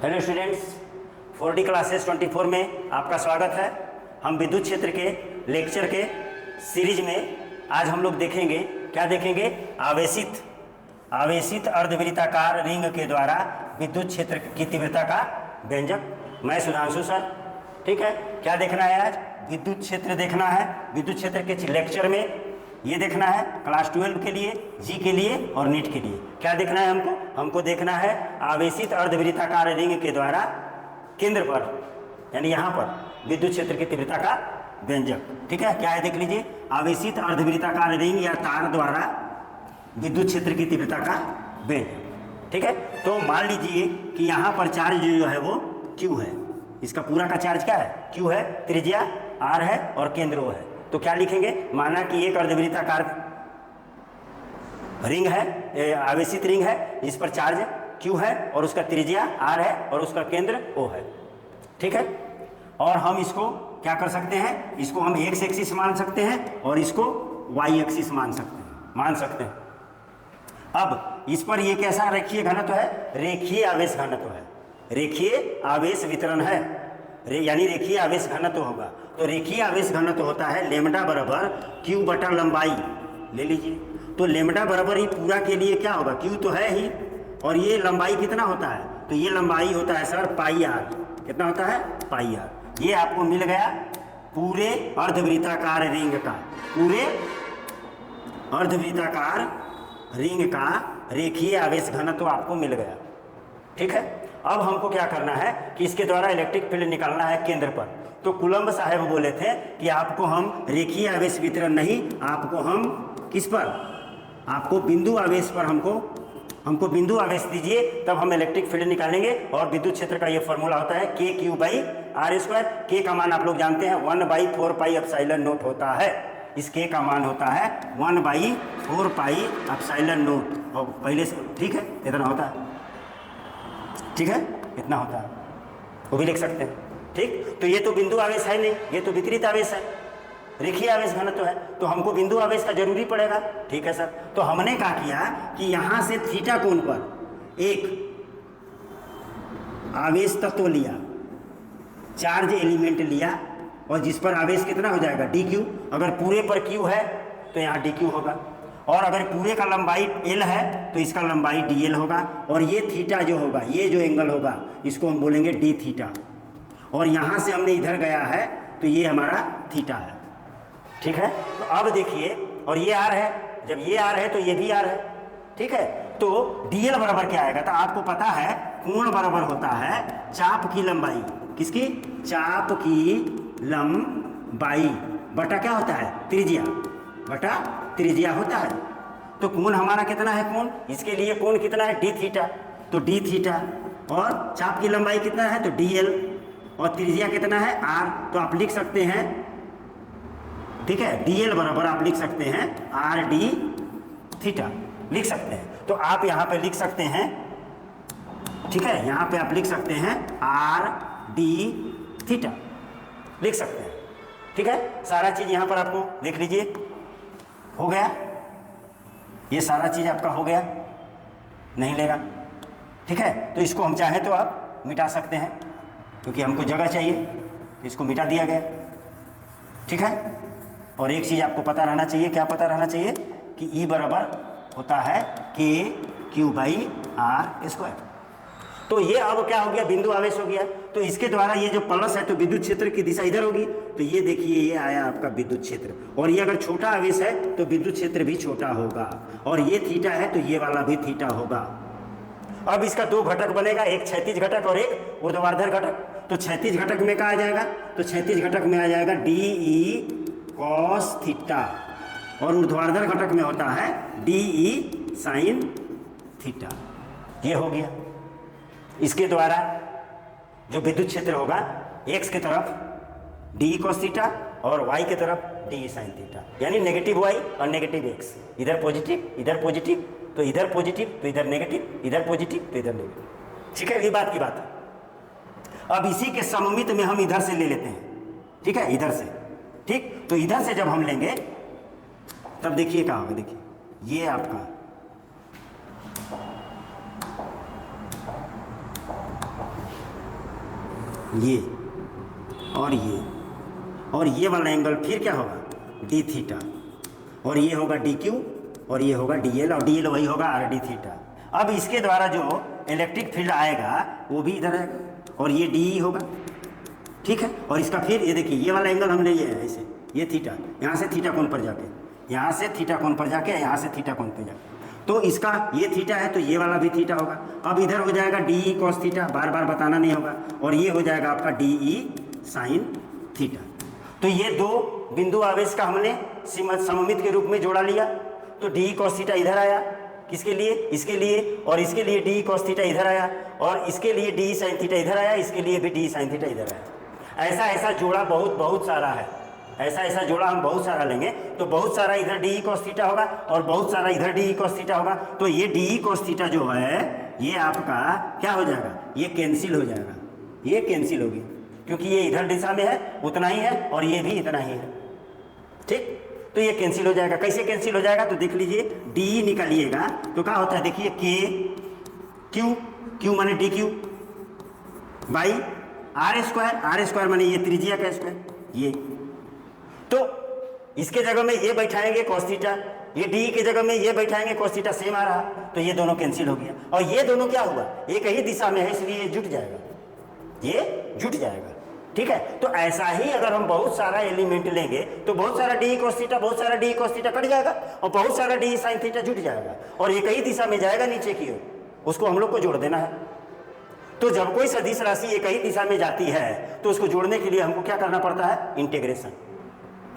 Hello students, 4D classes 24 में आपका स्वागत है। हम विद्युत क्षेत्र के लेक्चर के सीरीज में आज हम लोग देखेंगे, क्या देखेंगे? आवेशित अर्धवृत्ताकार रिंग के द्वारा विद्युत क्षेत्र की तीव्रता का व्यंजक। मैं सुधांशु सर, ठीक है। क्या देखना है आज? विद्युत क्षेत्र देखना है। विद्युत क्षेत्र के लेक्चर में ये देखना है क्लास 12 के लिए, जी के लिए और नीट के लिए। क्या देखना है हमको देखना है आवेशित अर्धवृत्ताकार रिंग के द्वारा केंद्र पर, यानी यहाँ पर विद्युत क्षेत्र की तीव्रता का व्यंजक। ठीक है, क्या है देख लीजिए। आवेशित अर्धवृत्ताकार रिंग या तार द्वारा विद्युत क्षेत्र की तीव्रता का व्यंजक। ठीक है, तो मान लीजिए कि यहाँ पर चार्ज जो है वो Q है। इसका पूरा का चार्ज क्या है? Q है, त्रिज्या R है और केंद्र O है। तो क्या लिखेंगे? माना कि एक अर्धवृत्ताकार रिंग है, आवेशित रिंग है, जिस पर चार्ज Q है और उसका त्रिज्या R है और उसका केंद्र O है। ठीक है, और हम इसको क्या कर सकते हैं? इसको हम X एक्सिस मान सकते हैं और इसको Y एक्सिस मान सकते हैं। अब इस पर ये कैसा रेखीय घनत्व है? रेखीय आवेश घनत्व है, रेखीय आवेश वितरण है, यानी रेखीय आवेश घनत्व होगा। तो रेखीय आवेश घनत्व होता है लेमडा बराबर Q बटा लंबाई। ले लीजिए, तो लेमडा बराबर ही पूरा के लिए क्या होगा? Q तो है ही, और ये लंबाई कितना होता है? तो ये लंबाई होता है सर पाई R। कितना होता है? पाई R। ये आपको मिल गया पूरे अर्धवृत्ताकार रिंग का, पूरे अर्धवृत्ताकार रिंग का रेखीय आवेश घनत्व आपको मिल गया। ठीक है, अब हमको क्या करना है कि इसके द्वारा इलेक्ट्रिक फील्ड निकालना है केंद्र पर। तो कुलम्ब साहब बोले थे कि आपको हम रेखीय आवेश वितरण नहीं, आपको हम किस पर? आपको बिंदु आवेश पर हमको बिंदु आवेश दीजिए, तब हम इलेक्ट्रिक फील्ड निकालेंगे। और विद्युत क्षेत्र का ये फॉर्मूला होता है KQ by R square. K का मान आप लोग जानते हैं 1/4 पाई एप्सिलॉन नॉट होता है। इस K का मान होता है 1/4 पाई एप्सिलॉन नॉट। और पहले से ठीक है, इतना होता है। ठीक है, इतना होता है, वो भी लिख सकते हैं। ठीक, तो ये तो बिंदु आवेश है नहीं, ये तो वितरित आवेश है, रेखीय आवेश घनत्व है, तो हमको बिंदु आवेश का जरूरी पड़ेगा। ठीक है सर, तो हमने क्या किया कि यहाँ से थीटा कोण पर एक आवेश तत्व लिया, चार्ज एलिमेंट लिया, और जिस पर आवेश कितना हो जाएगा? dq। अगर पूरे पर q है तो यहाँ dq होगा, और अगर पूरे का लंबाई l है तो इसका लंबाई dl होगा, और ये थीटा जो होगा, ये जो एंगल होगा, इसको हम बोलेंगे d थीटा। और यहाँ से हमने इधर गया है तो ये हमारा थीटा है। ठीक है, तो अब देखिए, और ये r है, जब ये r है तो ये भी r है। ठीक है, तो dl बराबर क्या आएगा? तो आपको पता है कोण बराबर होता है चाप की लंबाई। किसकी? चाप की लंबाई बटा क्या होता है? त्रिज्या बटा त्रिज्या होता है। तो कोण हमारा कितना है? कोण, इसके लिए कोण कितना है? d theta. तो d थीटा, और चाप की लंबाई कितना है? तो dl, और त्रिज्या कितना है? r। तो आप लिख सकते हैं, ठीक है, dl बराबर आप लिख सकते हैं r d थीटा, लिख सकते हैं। तो आप यहाँ पे लिख सकते हैं, ठीक है, यहाँ पे आप लिख सकते हैं r d थीटा, लिख सकते हैं। ठीक है, सारा चीज यहाँ पर आपको देख लीजिए, हो गया, ये सारा चीज आपका हो गया, नहीं लेगा। ठीक है, तो इसको हम चाहे तो आप मिटा सकते हैं, क्योंकि हमको जगह चाहिए, इसको मिटा दिया गया। ठीक है, और एक चीज़ आपको पता रहना चाहिए, क्या पता रहना चाहिए? कि E बराबर होता है KQ बाई R स्क्वायर। तो ये अब क्या हो गया? बिंदु आवेश हो गया। तो इसके द्वारा ये जो प्लस है तो विद्युत क्षेत्र की दिशा इधर होगी। तो ये देखिए, ये आया आपका विद्युत क्षेत्र, और ये अगर छोटा आवेश है तो विद्युत क्षेत्र भी छोटा होगा, और ये थीटा है तो ये वाला भी थीटा होगा। अब इसका दो घटक बनेगा, एक क्षैतिज घटक और एक ऊर्ध्वाधर घटक। तो क्षैतिज घटक में क्या आ जाएगा? तो क्षैतिज घटक में आ जाएगा DE cos थीटा, और ऊर्ध्वाधर घटक में होता है DE sin थीटा। ये हो गया। इसके द्वारा जो विद्युत क्षेत्र होगा, x की तरफ DE cos थीटा और y की तरफ DE sin थीटा, यानी नेगेटिव y और नेगेटिव x। इधर पॉजिटिव, इधर पॉजिटिव, तो इधर पॉजिटिव तो इधर नेगेटिव, इधर पॉजिटिव तो इधर नेगेटिव। ठीक है, ये बात की बात है। अब इसी के सममित में हम इधर से ले लेते हैं। ठीक है, इधर से। ठीक, तो इधर से जब हम लेंगे तब देखिए क्या होगा। देखिए, ये आपका ये और ये वाला एंगल फिर क्या होगा डी थीटा, और ये होगा डी क्यू, और ये होगा डी एल, और डी एल वही होगा आर डी थीटा। अब इसके द्वारा जो इलेक्ट्रिक फील्ड आएगा वो भी इधर आएगा, और ये डी होगा, ठीक है। और इसका फिर ये देखिए ये वाला एंगल हमने ये है ऐसे, ये थीटा, यहाँ से थीटा कोण पर जाके, यहाँ से थीटा कोण पर जाके, यहाँ से थीटा कोण पर जाके, तो इसका ये थीटा है तो ये वाला भी थीटा होगा। अब इधर हो जाएगा डी ई कॉस थीटा, बार बार बताना नहीं होगा, और ये हो जाएगा आपका डी ई साइन थीटा। तो ये दो बिंदु आवेश का हमने सममित के रूप में जोड़ा लिया। तो डी ई कॉस थीटा इधर आया, किसके लिए, इसके लिए, और इसके लिए डी ई कॉस थीटा इधर आया, और इसके लिए डी ई साइन थीटा इधर आया, इसके लिए भी डी ई साइन थीटा इधर आया। ऐसा ऐसा जोड़ा बहुत सारा है, ऐसा ऐसा जोड़ा हम बहुत सारा लेंगे तो बहुत सारा इधर डी ई कॉस थीटा होगा और बहुत सारा इधर डी ई कॉस थीटा होगा। तो ये डी ई कॉस थीटा जो है ये आपका क्या हो जाएगा, ये कैंसिल हो जाएगा, ये कैंसिल होगी, क्योंकि ये इधर दिशा में है उतना ही है और ये भी इतना ही है, ठीक। तो ये कैंसिल हो जाएगा। कैसे कैंसिल हो जाएगा तो देख लीजिए, डी निकालिएगा तो क्या होता है, देखिए के क्यू, क्यू माने D Q by R square माने ये त्रिज्या का स्क्वायर, ये तो इसके जगह में ये बैठाएंगे cos थीटा, ये डी के जगह में ये बैठाएंगे cos थीटा, सेम आ रहा, तो ये दोनों कैंसिल हो गया। और ये दोनों क्या हुआ, एक ही दिशा में है इसलिए ये जुट जाएगा, ये जुट जाएगा, ठीक है। तो ऐसा ही अगर हम बहुत सारा एलिमेंट लेंगे तो बहुत सारा डी cos थीटा, बहुत सारा डी cos थीटा कट जाएगा, और बहुत सारा डी साइन थीटा जुट जाएगा, और एक ही दिशा में जाएगा नीचे की ओर, उसको हम लोग को जोड़ देना है। तो जब कोई सदिश राशि एक ही दिशा में जाती है तो उसको जोड़ने के लिए हमको क्या करना पड़ता है, इंटीग्रेशन,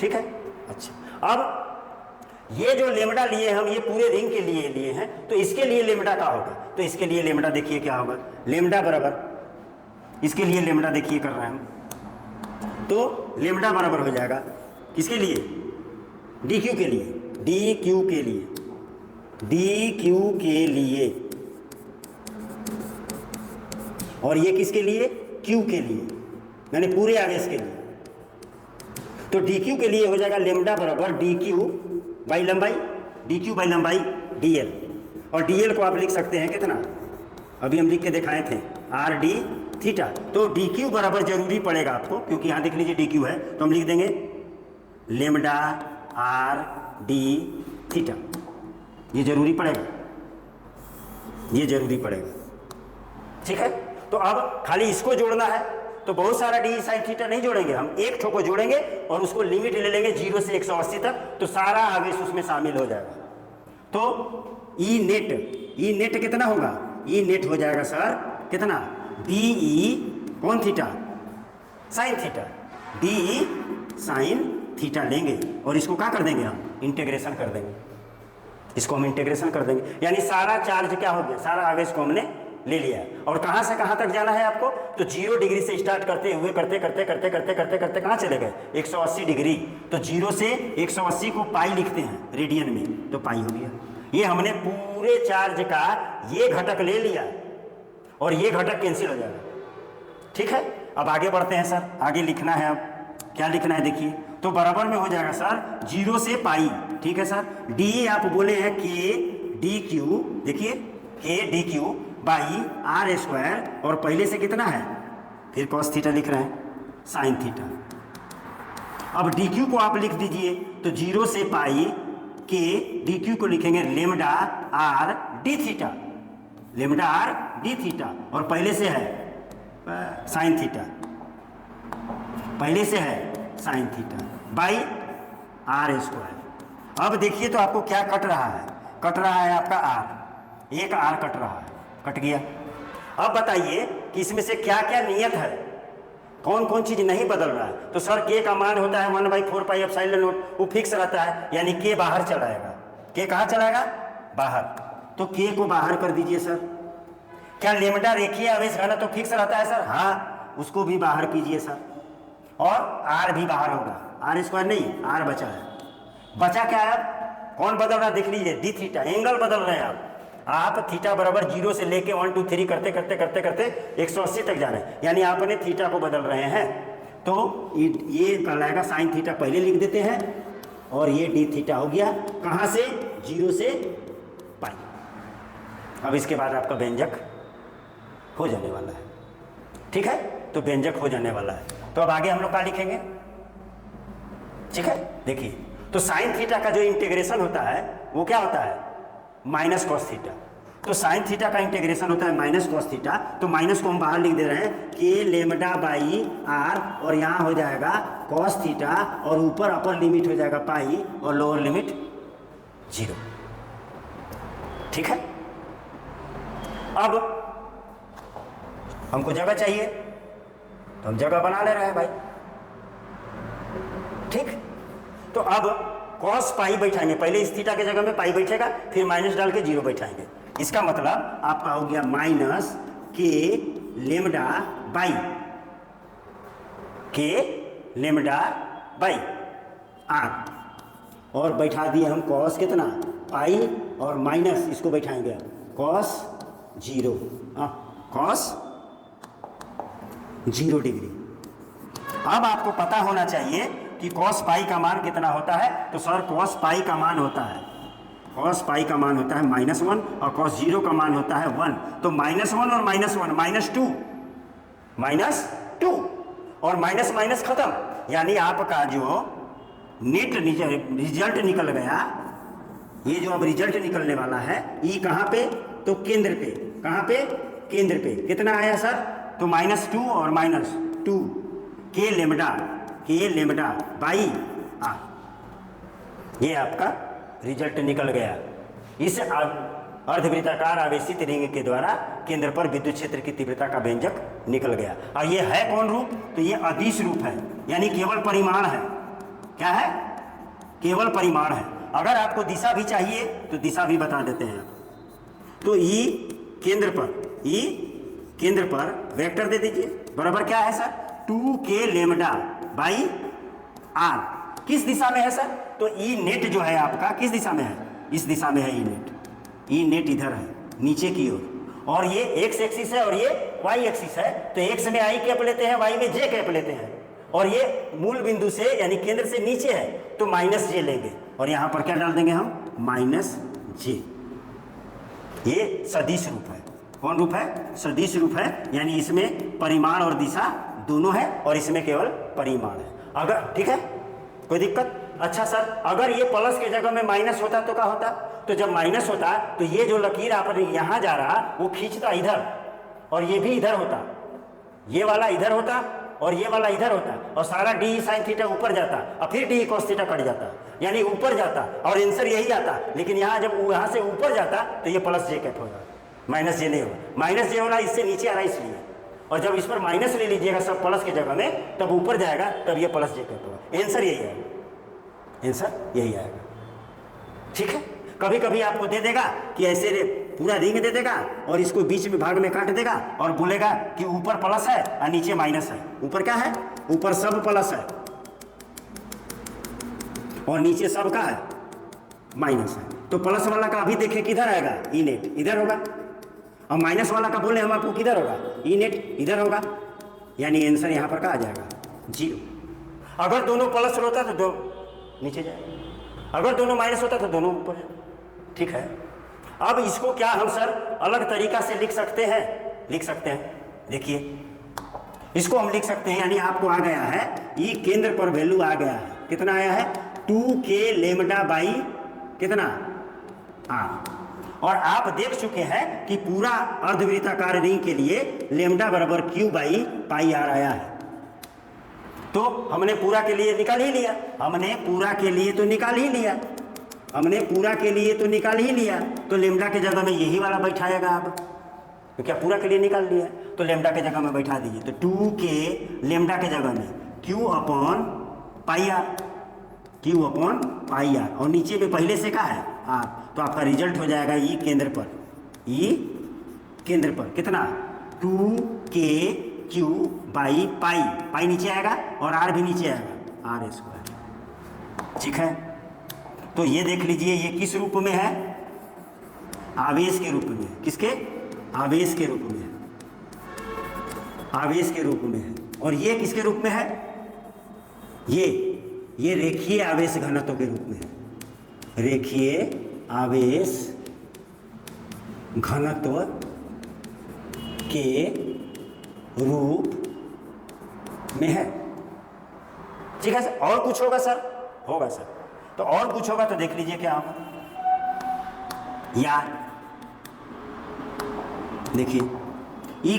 ठीक है। अच्छा, अब ये जो लेमडा लिए हम, ये पूरे रिंग के लिए लिए हैं, तो इसके लिए लेमडा क्या होगा, तो इसके लिए लेमडा देखिए क्या होगा, लेमडा बराबर, इसके लिए लेमडा देखिए कर रहे हैं हम, तो लेमडा बराबर हो जाएगा किसके लिए, डी क्यू के लिए, डी क्यू के लिए, डी क्यू के लिए, और ये किसके लिए, क्यू के लिए, यानी पूरे आवेश के लिए। तो डी क्यू के लिए हो जाएगा लेमडा बराबर डी क्यू बाई लंबाई, डी क्यू बाई लंबाई डी एल, और डी एल को आप लिख सकते हैं कितना, अभी हम लिख के दिखाए थे, आर डी थीटा। तो डी क्यू बराबर जरूरी पड़ेगा आपको, क्योंकि यहाँ देख लीजिए डी क्यू है, तो हम लिख देंगे लेमडा आर डी थीटा, ये जरूरी पड़ेगा, ये जरूरी पड़ेगा, ठीक है। तो अब खाली इसको जोड़ना है, तो बहुत सारा डी साइन थीटा नहीं जोड़ेंगे हम, एक ठो को जोड़ेंगे और उसको लिमिट ले लेंगे 0 से 180 तक, तो सारा आवेश उसमें शामिल हो जाएगा। तो ई नेट कितना होगा, ई नेट हो जाएगा सर कितना, डी ई कौन theta, sine theta, D E sine theta लेंगे, और इसको क्या कर देंगे हम, इंटीग्रेशन कर देंगे, इसको हम इंटीग्रेशन कर देंगे, यानी सारा चार्ज क्या हो गया, सारा आवेश को हमने ले लिया। और कहाँ से कहाँ तक जाना है आपको, तो 0 डिग्री से स्टार्ट करते हुए करते करते करते करते करते करते कहाँ चले गए, 180 डिग्री। तो 0 से 180 को पाई लिखते हैं रेडियन में, तो पाई हो गया। ये हमने पूरे चार्ज का ये घटक ले लिया और ये घटक कैंसिल हो जाएगा, ठीक है। अब आगे बढ़ते हैं सर, आगे लिखना है, अब क्या लिखना है देखिए, तो बराबर में हो जाएगा सर 0 से पाई, ठीक है सर। डी आप बोले हैं के डी क्यू, देखिए K D Q by R square, और पहले से कितना है, फिर कॉस थीटा लिख रहे हैं, साइन थीटा। अब डी क्यू को आप लिख दीजिए, तो 0 से पाई के डी क्यू को लिखेंगे lambda R D theta, lambda R D theta, और पहले से है साइन थीटा, पहले से है sine theta by R square. अब देखिए तो आपको क्या कट रहा है, कट रहा है आपका आर, एक आर कट रहा है, कट गया। अब बताइए कि इसमें से क्या क्या नियत है, कौन कौन चीज नहीं बदल रहा है। तो सर के का मान होता है 1/4 पाई एप्सिलॉन नॉट, वो फिक्स रहता है, यानी के बाहर चलाएगा। के कहाँ चलाएगा, बाहर, तो के को बाहर कर दीजिए सर। क्या लेमडा रेखीय आवेश घनत्व तो फिक्स रहता है सर, हाँ, उसको भी बाहर कीजिए सर, और आर भी बाहर होगा, आर स्क्वायर नहीं, आर बचा है। बचा क्या है, कौन बदल रहा है देख लीजिए, डी थीटा, एंगल बदल रहे हैं आप थीटा बराबर 0 से लेके 1 2 3 करते करते करते करते 180 तक जा रहे हैं, यानी आपने थीटा को बदल रहे हैं। तो ये कहलाएगा साइन थीटा, पहले लिख देते हैं, और ये डी थीटा हो गया, कहाँ से, 0 से पाई। अब इसके बाद आपका व्यंजक हो जाने वाला है, ठीक है। तो व्यंजक हो जाने वाला है। तो अब आगे हम लोग क्या लिखेंगे, ठीक है। देखिए, तो साइन थीटा का जो इंटीग्रेशन होता है वो क्या होता है, माइनस कॉस थीटा। तो साइन थीटा का इंटीग्रेशन होता है माइनस कॉस थीटा। तो माइनस को हम बाहर लिख दे रहे हैं के लेमडा बाई आर, और यहाँ हो जाएगा कॉस थीटा, और ऊपर अपर लिमिट हो जाएगा पाई और लोअर लिमिट 0। ठीक है। अब हमको जगह चाहिए तो हम जगह बना ले रहे हैं भाई, ठीक। तो अब कॉस पाई बैठाएंगे, पहले इस थीटा के जगह में पाई बैठेगा, फिर माइनस डाल के 0 बैठाएंगे। इसका मतलब आपका हो गया माइनस के लेमडा बाई, के लेमडा बाई आर, और बैठा दिए हम कॉस कितना, पाई, और माइनस इसको बैठाएंगे कॉस 0, कॉस 0 डिग्री। अब आपको पता होना चाहिए कि कॉस पाई का मान कितना होता है। तो सर कॉस पाई का मान होता है, कॉस पाई का मान होता है -1, और कॉस 0 का मान होता है 1। तो -1 और -1 -2 और माइनस माइनस खत्म, यानी आपका जो नेट रिजल्ट निकल गया, ये जो अब रिजल्ट निकलने वाला है, ये कहाँ पे, तो केंद्र पे। कहाँ पे, केंद्र पे। कितना आया सर, तो -2 और -2 के लेमडा बाई आर, ये आपका रिजल्ट निकल गया। इस अर्धवृत्ताकार आवेशित रिंग के द्वारा केंद्र पर विद्युत क्षेत्र की तीव्रता का व्यंजक निकल गया। और ये है कौन रूप, तो ये अदिश रूप है, यानी केवल परिमाण है। क्या है, केवल परिमाण है। अगर आपको दिशा भी चाहिए तो दिशा भी बता देते हैं। तो ई केंद्र पर वेक्टर दे दीजिए, बराबर क्या है sir, 2k lambda by are. किस दिशा में है सर, तो ई नेट जो है आपका किस दिशा में है, इस दिशा में है। ई नेट इधर है नीचे की ओर, और ये एक्स एक्सिस है और ये वाई एक्सिस है। तो एक्स में आई कैप लेते हैं, वाई में जे कैप लेते हैं, और ये मूल बिंदु से यानी केंद्र से नीचे है तो -j लेंगे, और यहाँ पर क्या डाल देंगे हम, -j। ये सदिश रूप है। कौन रूप है, सदिश रूप है, यानी इसमें परिमाण और दिशा दोनों है, और इसमें केवल परिमाण है। अगर ठीक है, कोई दिक्कत। अच्छा सर, अगर ये प्लस के जगह में माइनस होता तो क्या होता, तो जब माइनस होता तो ये जो लकीर आप यहाँ जा रहा वो खींचता इधर, और ये भी इधर होता, ये वाला इधर होता और ये वाला इधर होता, और सारा डी साइन थीटा ऊपर जाता, और फिर डी कॉस थीटा कट जाता, यानी ऊपर जाता, और आंसर यही आता। लेकिन यहाँ जब यहाँ से ऊपर जाता तो ये +j कैप होगा, -j नहीं होगा। -j होना इससे नीचे आ रहा है इसलिए, और जब इस पर माइनस ले लीजिएगा सब प्लस की जगह में, तब ऊपर जाएगा, तब ये +j कैप होगा। आंसर यही आएगा, आंसर यही आएगा। ठीक है। कभी कभी आपको दे देगा कि ऐसे पूरा रिंग दे देगा, और इसको बीच में भाग में काट देगा, और बोलेगा कि ऊपर प्लस है और नीचे माइनस है। ऊपर क्या है, ऊपर सब प्लस है और नीचे सब का है माइनस है। तो प्लस वाला का अभी देखें किधर आएगा, ई नेट इधर होगा, और माइनस वाला का बोले हम आपको किधर होगा, ई नेट इधर होगा, यानी आंसर यहाँ पर क्या आ जाएगा, 0। अगर दोनों प्लस होता तो दो नीचे जाए, अगर दोनों माइनस होता तो दोनों ऊपर जाए। ठीक है। अब इसको क्या हम सर अलग तरीका से लिख सकते हैं, देखिए इसको हम लिख सकते हैं, यानी आपको आ गया है ई केंद्र पर वैल्यू आ गया है, कितना आया है, 2k लेमडा बाई कितना आर। और आप देख चुके हैं कि पूरा अर्धवृत्ताकार रिंग के लिए लेमडा बराबर q बाई पाई आर आया है। तो हमने पूरा के लिए निकाल ही लिया, तो लेमडा के जगह में यही वाला बैठाएगा आप, तो क्या पूरा के लिए निकाल लिया, तो लेमडा के जगह में बैठा दीजिए। तो 2k लेमडा के जगह में q अपॉन पाई आर, और नीचे में पहले से क्या है आर। तो आपका रिजल्ट हो जाएगा ई केंद्र पर कितना, 2k q बाई पाई नीचे आएगा और आर भी नीचे आएगा, आर स्क्वायर। ठीक है। तो ये देख लीजिए ये किस रूप में है, आवेश के रूप में। किसके, आवेश के रूप में है, आवेश के रूप में है। और ये किसके रूप में है, ये रेखीय आवेश घनत्व के रूप में है, रेखीय आवेश घनत्व के रूप में है। ठीक है सर, और कुछ होगा सर? होगा सर। तो और कुछ होगा तो देख लीजिए क्या होगा। या देखिए ई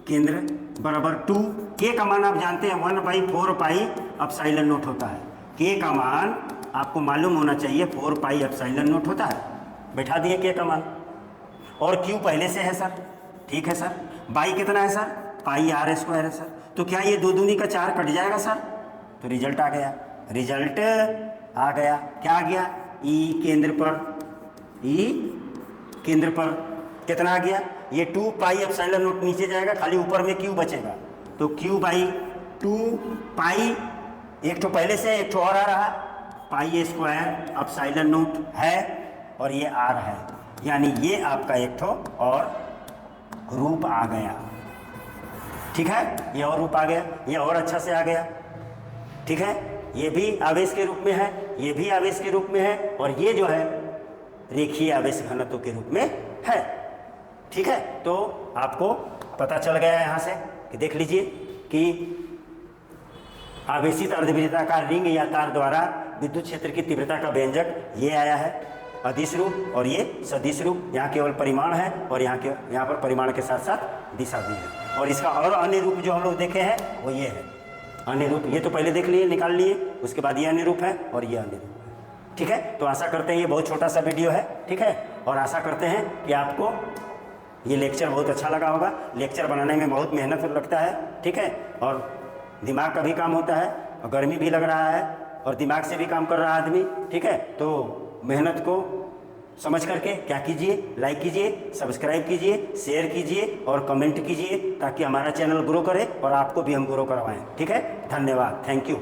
केंद्र बराबर 2, के का मान आप जानते हैं 1/4 पाई एप्सिलॉन नॉट होता है। के का मान आपको मालूम होना चाहिए 4 पाई एप्सिलॉन नॉट होता है। बैठा दिए के का मान, और क्यू पहले से है सर, ठीक है सर। बाई कितना है सर? पाई आर स्क्वायर है सर। तो क्या ये 2 दूनी का 4 कट जाएगा सर? तो रिजल्ट आ गया, रिजल्ट आ गया। क्या आ गया? ई केंद्र पर कितना आ गया? ये 2 पाई एप्सिलॉन नॉट नीचे जाएगा, खाली ऊपर में क्यू बचेगा। तो क्यू बाई 2 पाई, एक तो पहले से एक तो और आ रहा, पाई स्क्वायर एप्सिलॉन नॉट है और ये आर है, यानी ये आपका एक तो और रूप आ गया। ठीक है, ये और रूप आ गया, ये और अच्छा से आ गया। ठीक है, ये भी आवेश के रूप में है, ये भी आवेश के रूप में है, और ये जो है रेखीय आवेश घनत्व के रूप में है। ठीक है, तो आपको पता चल गया यहाँ से कि देख लीजिए कि आवेशित अर्धवृत्ताकार रिंग या तार द्वारा विद्युत क्षेत्र की तीव्रता का व्यंजक ये आया है, अदिश रूप और ये सदिश रूप। यहाँ केवल परिमाण है और यहाँ पर परिमाण के साथ साथ दिशा भी है। और इसका और अन्य रूप जो हम लोग देखे हैं वो ये है अन्य रूप। ये तो पहले देख लिए, निकाल लिए, उसके बाद ये अन्य रूप है और ये अन्य रूप है। ठीक है, तो आशा करते हैं ये बहुत छोटा सा वीडियो है। ठीक है, और आशा करते हैं कि आपको ये लेक्चर बहुत अच्छा लगा होगा। लेक्चर बनाने में बहुत मेहनत लगता है। ठीक है, और दिमाग का भी काम होता है, और गर्मी भी लग रहा है और दिमाग से भी काम कर रहा है आदमी। ठीक है, तो मेहनत को समझ करके क्या कीजिए, लाइक कीजिए, सब्सक्राइब कीजिए, शेयर कीजिए और कमेंट कीजिए, ताकि हमारा चैनल ग्रो करे और आपको भी हम ग्रो करवाएं। ठीक है, धन्यवाद, थैंक यू।